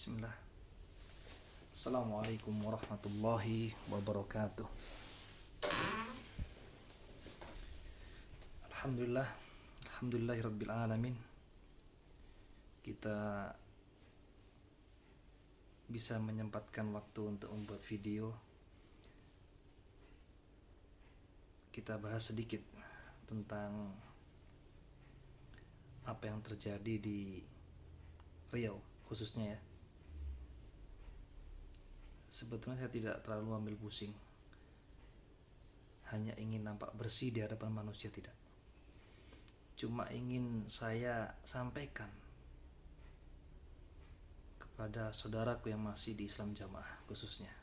Bismillah. Assalamualaikum warahmatullahi wabarakatuh. Alhamdulillah, alhamdulillahirabbil alamin. Kita bisa menyempatkan waktu untuk membuat video. Kita bahas sedikit tentang apa yang terjadi di Riau khususnya ya. Sebetulnya saya tidak terlalu ambil pusing, hanya ingin nampak bersih di hadapan manusia, tidak. Cuma ingin saya sampaikan kepada saudaraku yang masih di Islam Jamaah khususnya,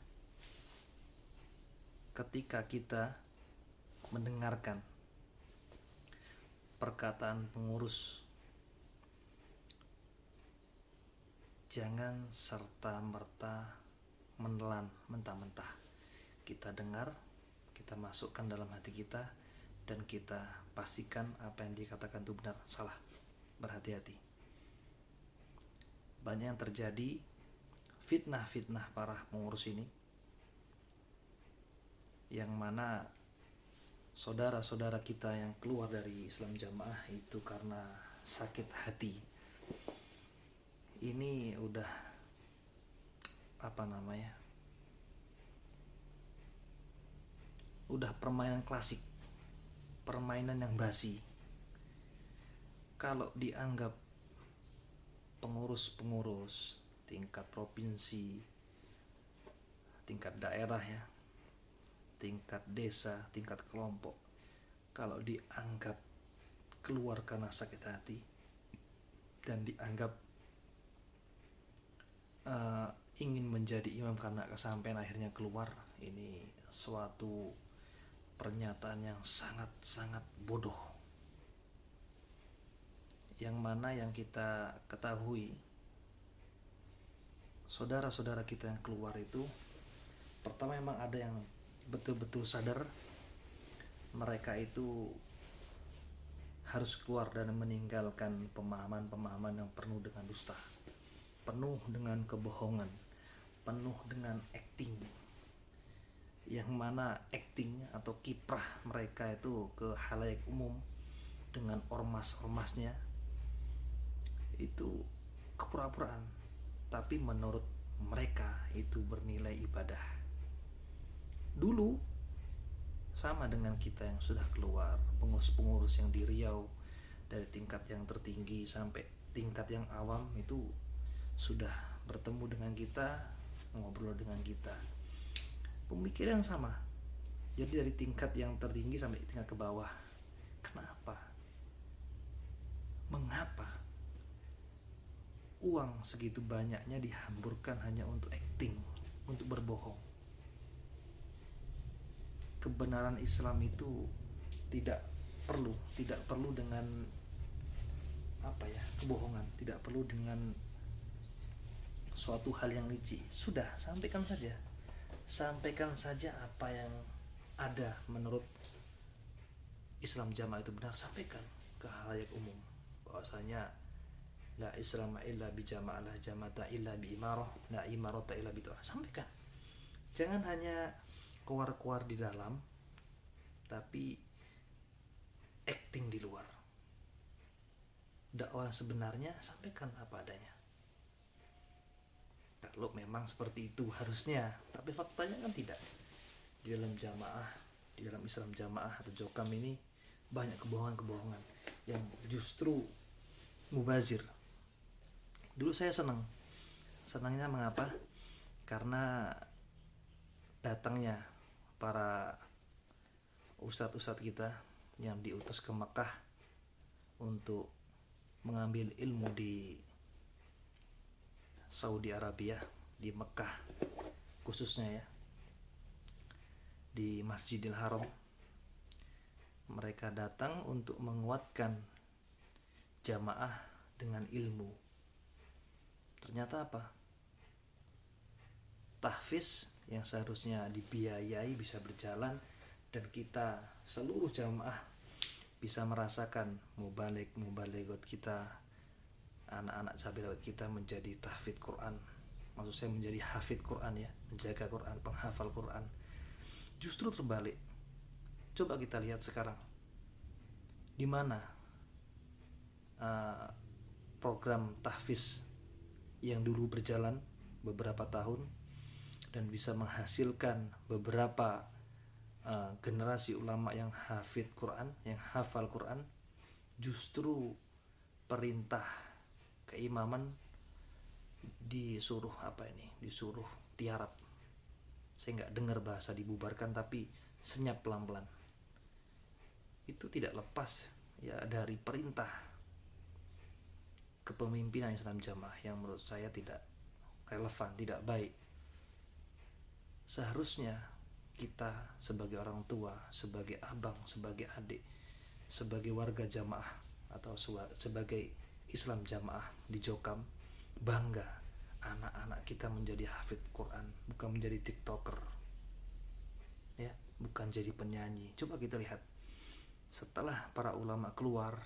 ketika kita mendengarkan perkataan pengurus, jangan serta-merta menelan mentah-mentah. Kita dengar, kita masukkan dalam hati kita, dan kita pastikan apa yang dikatakan itu benar, salah. Berhati-hati. Banyak yang terjadi fitnah-fitnah para pengurus ini, yang mana saudara-saudara kita yang keluar dari Islam Jamaah itu karena sakit hati. Ini udah udah permainan klasik, permainan yang basi. Kalau dianggap pengurus-pengurus tingkat provinsi, tingkat daerah ya, tingkat desa, tingkat kelompok, kalau dianggap keluar karena sakit hati dan dianggap ingin menjadi imam karena kesampaian akhirnya keluar, ini suatu pernyataan yang sangat-sangat bodoh. Yang mana yang kita ketahui, saudara-saudara kita yang keluar itu, pertama memang ada yang betul-betul sadar mereka itu harus keluar dan meninggalkan pemahaman-pemahaman yang penuh dengan dusta, penuh dengan kebohongan, penuh dengan acting, yang mana acting atau kiprah mereka itu ke halayak umum dengan ormas-ormasnya itu kepura-puraan, tapi menurut mereka itu bernilai ibadah. Dulu sama dengan kita yang sudah keluar, pengurus-pengurus yang di Riau, dari tingkat yang tertinggi sampai tingkat yang awam itu sudah bertemu dengan kita, ngobrol dengan kita, pemikiran yang sama. Jadi dari tingkat yang tertinggi sampai tingkat ke bawah. Kenapa? Mengapa uang segitu banyaknya dihamburkan hanya untuk acting, untuk berbohong? Kebenaran Islam itu tidak perlu dengan kebohongan, tidak perlu dengan suatu hal yang licik. Sudah, sampaikan saja apa yang ada menurut Islam Jamaah itu benar. Sampaikan ke khalayak umum bahwasanya la Islam illa bi jama'ah, la jama'ata illa bi imarah, la imarata illa bi ta'ah. Sampaikan. Jangan hanya keluar-keluar di dalam tapi acting di luar. Dakwah sebenarnya sampaikan apa adanya. Kalau memang seperti itu harusnya, tapi faktanya kan tidak. Di dalam jamaah, di dalam Islam Jamaah atau Jokam ini banyak kebohongan-kebohongan yang justru mubazir. Dulu saya senangnya mengapa? Karena datangnya para ustadz-ustadz kita yang diutus ke Mekah untuk mengambil ilmu di Saudi Arabia, di Mekah khususnya ya, di Masjidil Haram. Mereka datang untuk menguatkan jamaah dengan ilmu. Ternyata apa? Tahfiz yang seharusnya dibiayai bisa berjalan, dan kita seluruh jamaah bisa merasakan mubaligh-mubalighot kita, anak-anak sahabat kita menjadi tahfidz Quran maksud saya menjadi hafid Quran ya, menjaga Quran, penghafal Quran. Justru terbalik. Coba kita lihat sekarang, di mana program tahfiz yang dulu berjalan beberapa tahun dan bisa menghasilkan beberapa generasi ulama yang hafid Quran, yang hafal Quran, justru perintah keimaman disuruh disuruh tiarap. Saya nggak dengar bahasa dibubarkan, tapi senyap pelan-pelan. Itu tidak lepas ya dari perintah kepemimpinan Islam Jamaah yang menurut saya tidak relevan, tidak baik. Seharusnya kita sebagai orang tua, sebagai abang, sebagai adik, sebagai warga jamaah atau sebagai Islam Jamaah di Jokam, bangga anak-anak kita menjadi hafid Quran, bukan menjadi tiktoker ya, bukan jadi penyanyi. Coba kita lihat, setelah para ulama keluar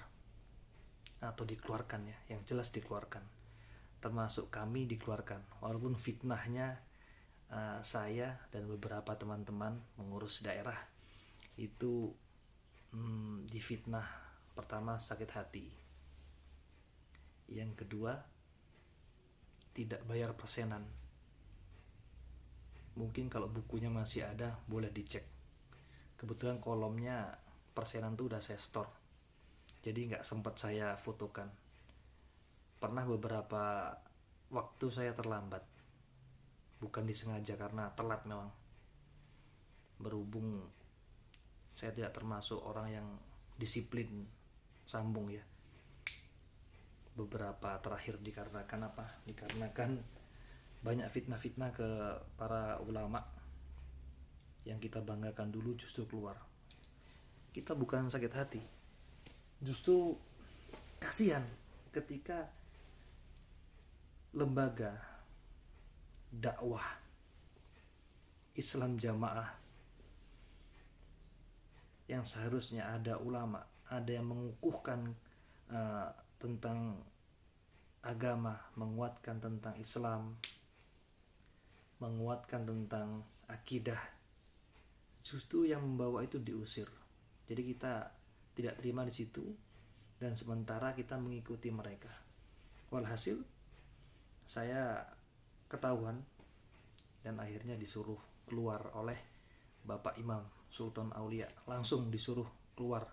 atau dikeluarkan ya, yang jelas dikeluarkan, termasuk kami dikeluarkan, walaupun fitnahnya saya dan beberapa teman-teman mengurus daerah itu difitnah. Pertama, sakit hati. Yang kedua, tidak bayar persenan. Mungkin kalau bukunya masih ada boleh dicek. Kebetulan kolomnya persenan tuh udah saya store, jadi nggak sempat saya fotokan. Pernah beberapa waktu saya terlambat, bukan disengaja karena telat memang. Berhubung saya tidak termasuk orang yang disiplin sambung ya, beberapa terakhir dikarenakan apa? Dikarenakan banyak fitnah-fitnah ke para ulama yang kita banggakan dulu justru keluar. Kita bukan sakit hati, justru kasihan ketika lembaga dakwah Islam Jamaah yang seharusnya ada ulama, ada yang mengukuhkan tentang agama, menguatkan tentang Islam, menguatkan tentang akidah, justru yang membawa itu diusir. Jadi kita tidak terima di situ, dan sementara kita mengikuti mereka. Walhasil saya ketahuan dan akhirnya disuruh keluar oleh Bapak Imam Sultan Aulia, langsung disuruh keluar.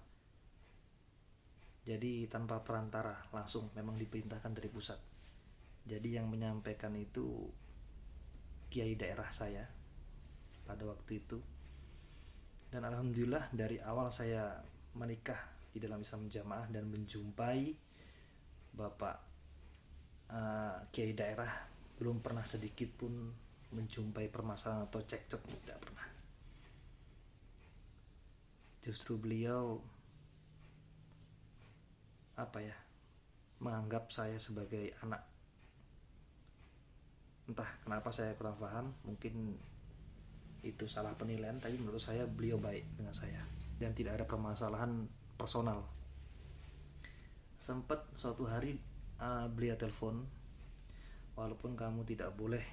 Jadi tanpa perantara, langsung memang diperintahkan dari pusat. Jadi yang menyampaikan itu kiai daerah saya pada waktu itu. Dan alhamdulillah dari awal saya menikah di dalam Islam Jamaah dan menjumpai Bapak kiai daerah, belum pernah sedikit pun menjumpai permasalahan atau cekcok, tidak pernah. Justru beliau menganggap saya sebagai anak. Entah kenapa saya kurang paham, mungkin itu salah penilaian, tapi menurut saya beliau baik dengan saya dan tidak ada permasalahan personal. Sempat suatu hari beliau telepon, walaupun kamu tidak boleh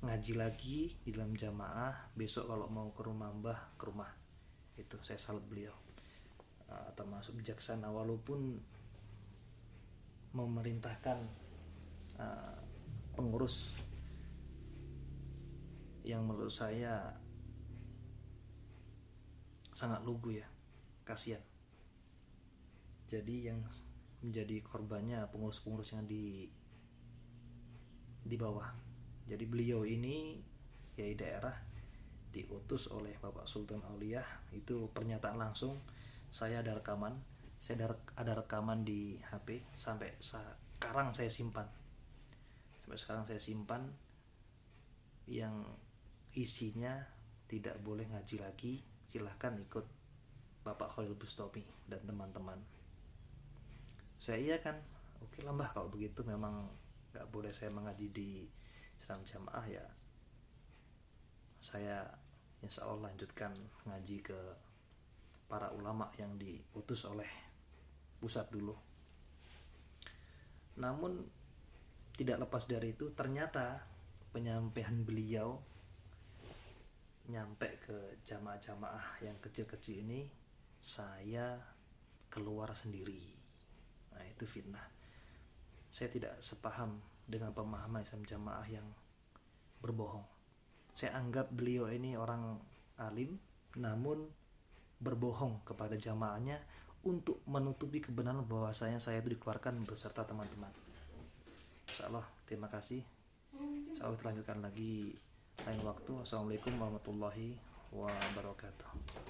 ngaji lagi di dalam jamaah, besok kalau mau ke rumah mbah, ke rumah. Itu saya salut beliau, termasuk bijaksana, walaupun memerintahkan pengurus yang menurut saya sangat lugu ya, kasihan. Jadi yang menjadi korbannya pengurus-pengurus yang di bawah. Jadi beliau ini kiai daerah diutus oleh Bapak Sultan Aulia, itu pernyataan langsung. Saya ada rekaman, ada rekaman di HP sampai sekarang saya simpan. Yang isinya tidak boleh ngaji lagi, silahkan ikut Bapak Khalil Bustami dan teman-teman. Saya iya kan, oke lah mbah, kalau begitu memang gak boleh saya mengaji di Islam Jamaah, ya saya insya Allah lanjutkan ngaji ke para ulama yang diutus oleh pusat dulu. Namun tidak lepas dari itu, ternyata penyampaian beliau nyampe ke jamaah-jamaah yang kecil-kecil ini, saya keluar sendiri. Nah, itu fitnah. Saya tidak sepaham dengan pemahaman Islam jamaah yang berbohong. Saya anggap beliau ini orang alim, namun berbohong kepada jamaahnya untuk menutupi kebenaran bahwasanya saya itu dikeluarkan beserta teman-teman. Insyaallah, terima kasih. Insyaallah kita lanjutkan lagi lain waktu. Assalamualaikum warahmatullahi wabarakatuh.